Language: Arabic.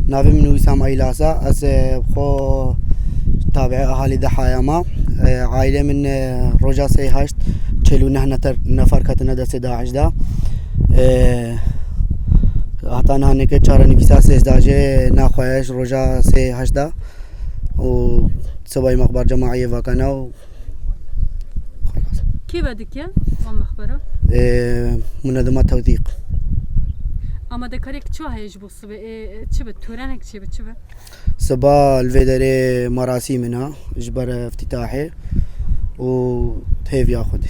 نافي من وسام عيلاسة أس خو تابع أهالي ضحايا ما عائلة من رجا سي هشت تشيلو نحن نفر كتنا دا سداعش دا هتانا هنك چارا نفيسا سيزداجي ناخوايش رجا سي هشت دا و سباي مخبر جماعية وكانا و خلاص. كيف بدك يا مخبرة؟ منظمة توثيق. أما دكاريك شو هيج بص شو بتورانك شو بتشوفه؟ صبا الفيدري مراسي منها إجبار افتتاحي و تهيف ياخد.